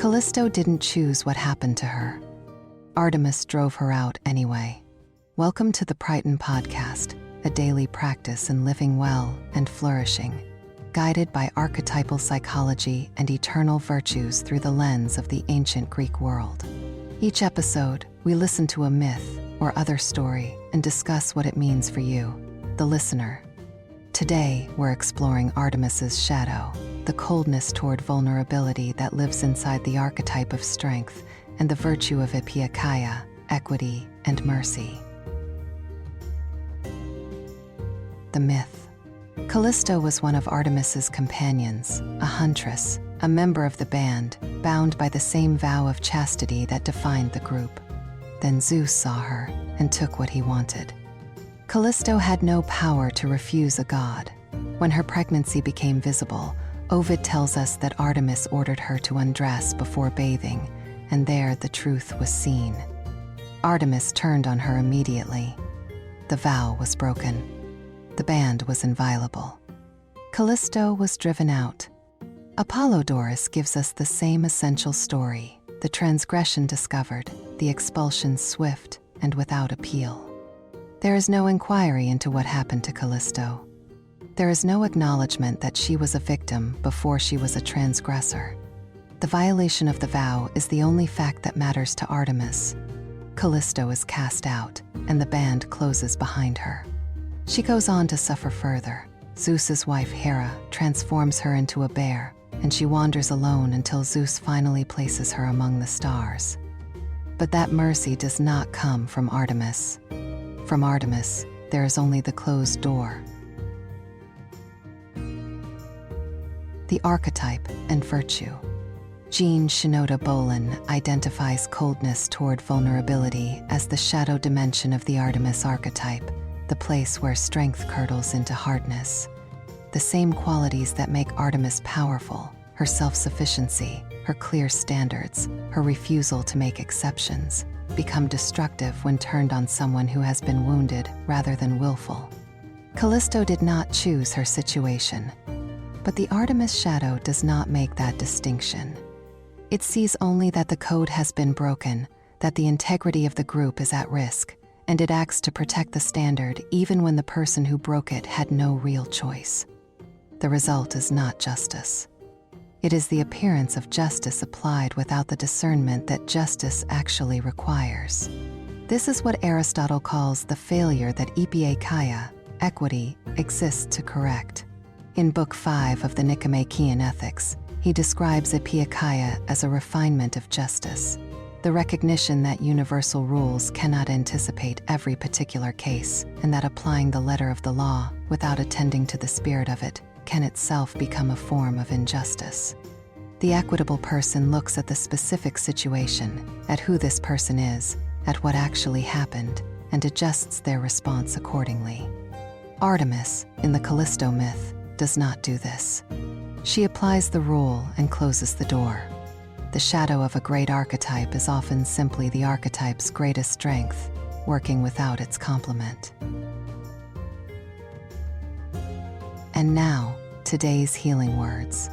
Callisto didn't choose what happened to her. Artemis drove her out anyway. Welcome to the Prytan Podcast, a daily practice in living well and flourishing, guided by archetypal psychology and eternal virtues through the lens of the ancient Greek world. Each episode, we listen to a myth or other story and discuss what it means for you, the listener. Today, we're exploring Artemis's shadow, the coldness toward vulnerability that lives inside the archetype of strength and the virtue of Epieikeia, equity and mercy. The myth. Callisto was one of Artemis's companions, a huntress, a member of the band, bound by the same vow of chastity that defined the group. Then Zeus saw her and took what he wanted. Callisto had no power to refuse a god. When her pregnancy became visible, Ovid tells us that Artemis ordered her to undress before bathing, and there the truth was seen. Artemis turned on her immediately. The vow was broken. The band was inviolable. Callisto was driven out. Apollodorus gives us the same essential story, the transgression discovered, the expulsion swift and without appeal. There is no inquiry into what happened to Callisto. There is no acknowledgement that she was a victim before she was a transgressor. The violation of the vow is the only fact that matters to Artemis. Callisto is cast out, and the band closes behind her. She goes on to suffer further. Zeus's wife Hera transforms her into a bear, and she wanders alone until Zeus finally places her among the stars. But that mercy does not come from Artemis. From Artemis, there is only the closed door. The archetype and virtue. Jean Shinoda Bolin identifies coldness toward vulnerability as the shadow dimension of the Artemis archetype, the place where strength curdles into hardness. The same qualities that make Artemis powerful, her self-sufficiency, her clear standards, her refusal to make exceptions, become destructive when turned on someone who has been wounded rather than willful. Callisto did not choose her situation, but the Artemis shadow does not make that distinction. It sees only that the code has been broken, that the integrity of the group is at risk, and it acts to protect the standard even when the person who broke it had no real choice. The result is not justice. It is the appearance of justice applied without the discernment that justice actually requires. This is what Aristotle calls the failure that Epieikeia, equity, exists to correct. In Book 5 of the Nicomachean Ethics, he describes Epieikeia as a refinement of justice, the recognition that universal rules cannot anticipate every particular case, and that applying the letter of the law, without attending to the spirit of it, can itself become a form of injustice. The equitable person looks at the specific situation, at who this person is, at what actually happened, and adjusts their response accordingly. Artemis, in the Callisto myth, does not do this. She applies the rule and closes the door. The shadow of a great archetype is often simply the archetype's greatest strength, working without its complement. And now, today's healing words.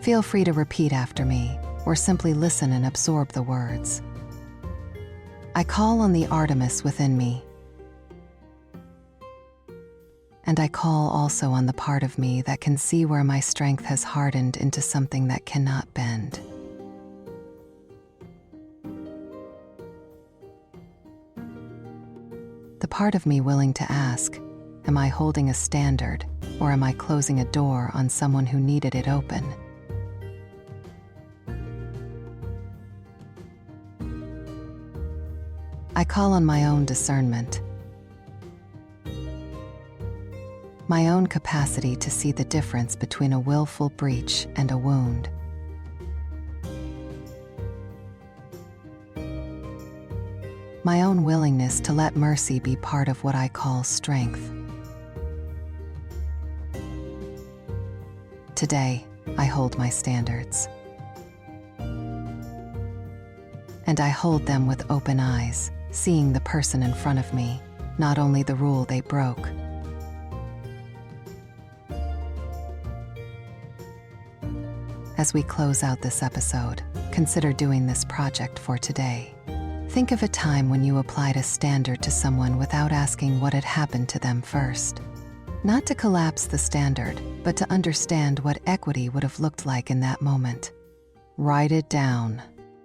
Feel free to repeat after me, or simply listen and absorb the words. I call on the Artemis within me. And I call also on the part of me that can see where my strength has hardened into something that cannot bend. The part of me willing to ask, am I holding a standard, or am I closing a door on someone who needed it open? I call on my own discernment, my own capacity to see the difference between a willful breach and a wound. My own willingness to let mercy be part of what I call strength. Today, I hold my standards. And I hold them with open eyes, seeing the person in front of me, not only the rule they broke. As we close out this episode, consider doing this project for today. Think of a time when you applied a standard to someone without asking what had happened to them first. Not to collapse the standard, but to understand what equity would have looked like in that moment. Write it down.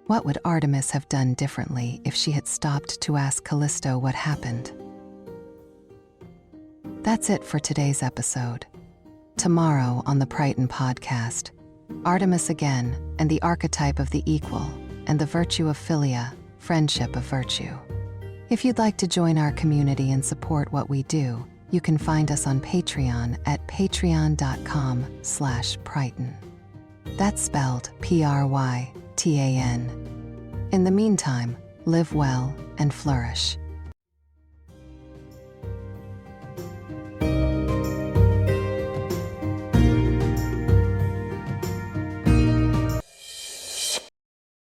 What would Artemis have done differently if she had stopped to ask Callisto what happened? That's it for today's episode. Tomorrow on the Prytan Podcast, Artemis again, and the archetype of the equal, and the virtue of philia, friendship of virtue. If you'd like to join our community and support what we do, you can find us on Patreon at patreon.com/Prytan. That's spelled Prytan. In the meantime, live well and flourish.